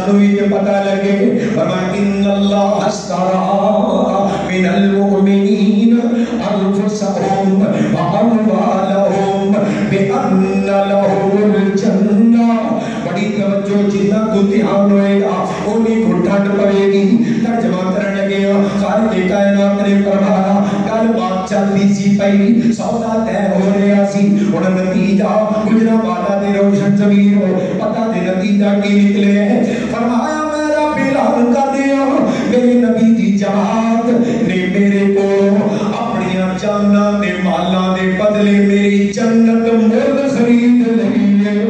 سانو یہ پتہ لگے فرمایا ان اللہ اشترى من المؤمنین انفسهم واموالهم بان لهم الجنہ. بڑی توجہ جتنا کو دھیان ہوئے گا انہیں کو ٹھنڈ پڑے گی. ترجمہ کرنے لگے خالق کائنات نے فرمایا کل بات چلتی سی پئی سودا طے ہو رہا سی اور نتیجہ گجرا والا دے روشن ضمیر ہو پتہ دے نتیجہ کی نکلے. فرمایا میرا اعلان کر دیا میرے نبی دی جماعت نے میرے کو اپنی جاناں دے مالاں دے بدلے میری جنت مول خرید لئی ہے.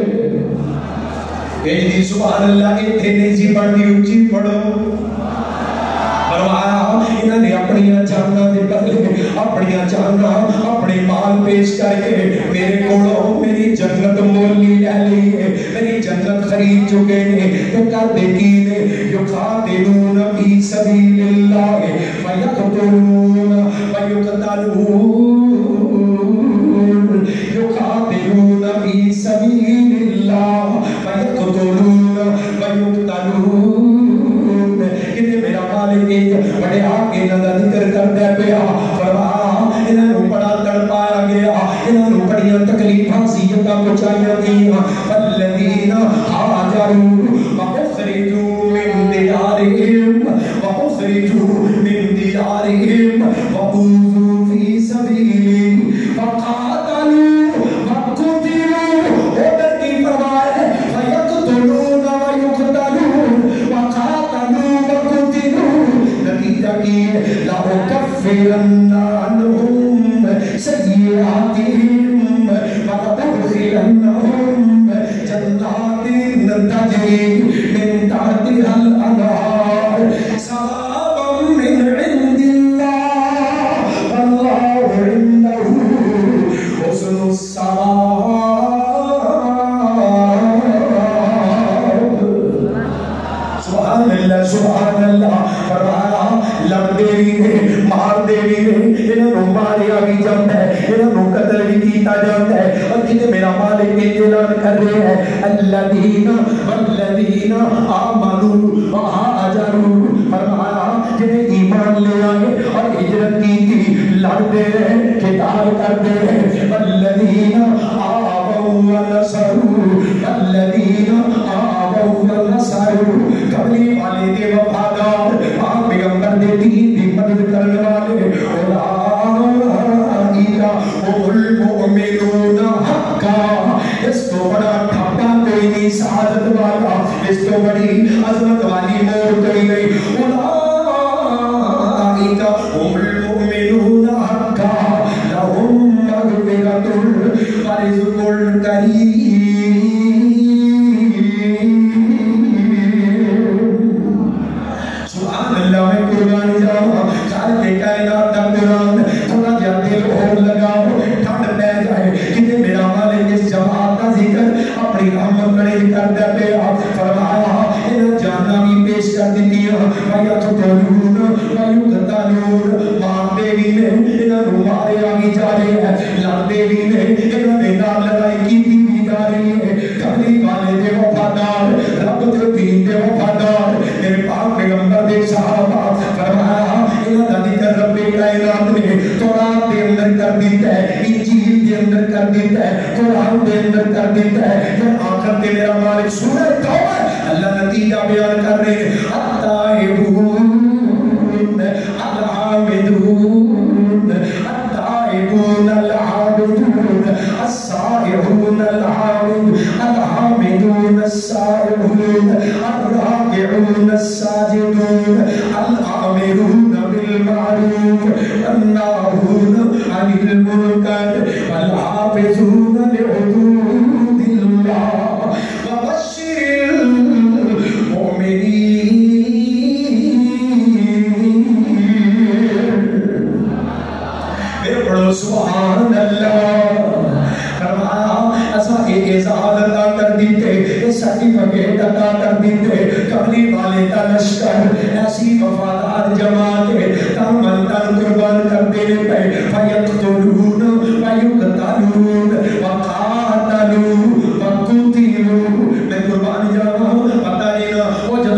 کہ سبحان اللہ ایتھے نہیں سی پڑھنی اونچی پڑھو. فرمایا انہوں نے اپنی جاناں دے بدلے اپنی جاناں اپنے مال پیش کر کے میرے کو میری جنت مول لے لی ہے میری جنت خرید چکے ہیں. تو کر دے کی نے یقاتلون فی سبیل اللہ فیقتلون ویقتلون یقاتلون فی سبیل اللہ فیقتلون ویقتلون. کتنے میرا مالک ایک بڑے آگے نظر ذکر کرتے پیا فرمایا انہوں بڑا تڑپایا گیا انہوں بڑی تکلیفاں سیدھا پہنچایا گیا. الذین ہاجروا واخرجوا من دیارہم وأوذوا فی سبیلی فقاتلوا وقتلوا. ادھر کی فرمائے فیقتلون ویقتلون وقاتلوا وقتلوا. نتیجہ کی لأکفرن عنہم سیئاتہم ولأدخلنہم جنات تجری من تحتہا الانہار ثوابا من عند اللہ واللہ عنده حسن الثواب. سبحان اللہ سبحان اللہ. فرمایا لب دیوی نے مار دیوی نے انہوں ماریا بھی جاتا ہے انہوں قتل بھی کیتا جاتا ہے. اور کتنے میرا مالک اعلان کر رہے ہیں الذین والذین آمنوا وہاجروا. فرمایا جنہیں ایمان لے آئے اور ہجرت کی تھی لڑتے رہے قتال کرتے رہے. والذین آووا ونصروا والذین آووا ونصروا. قبلی والے دے وفادار آپ پیغمبر دے دین دی مدد کرنے والے اولئک هم المؤمنون حقا. اس کو بڑا ٹھپا کوئی نہیں سعادت والا اس کو بڑی عظمت والی موت کوئی نہیں. اولئک هم المؤمنون حقا لهم مغفرۃ ورزق کریم. میں قربانی جاؤں خالق کائنات کا قرآن تھوڑا جا دل اور لگاؤ ٹھنڈ پہ جائے. کتنے میرا مالک اس جماعت کا ذکر اپنی رحمت کڑے کرتے پہ فرمایا انہیں جانا بھی پیش کر دیتی ہے. وَيَقْتُلُونَ وَيُقْتَلُونَ. ماں دیوی نے انہیں مارے آگی جا رہے ہیں لڑ دیوی نے انہیں نام لڑائی کی بھی جا رہی ہے. تبلیغ والے دے وفادار رب دے دین دے وفادار میرے پاک پیغمبر دے صحابہ فرمایا انہاں دی رب کائنات نے تورات دے اندر کر دیتا ہے انجیل دے اندر کر دیتا ہے قرآن دے اندر کر دیتا ہے. جب آخر دے میرا مالک سورہ توبہ اللہ نتیجہ بیان کر رہے ہیں التائبون العابدون التائبون العابدون السائحون الحامدون السائحون الراكعون الساجدون الآمرون بالمعروف والناهون عن المنكر والحافظون لحدود الله وبشر المؤمنين. سبحان اللہ. فرمایا ایسا ایک اعزاز عطا کر دیتے سرٹیفکیٹ عطا کر دیتے قبلی والے کا لشکر ایسی وفادار جماعت تن تن قربان کر دینے پہ فیقتلون ویقتلون وقاتلوا وقتلوا. میں قربان جاؤں پتہ نہیں وہ جب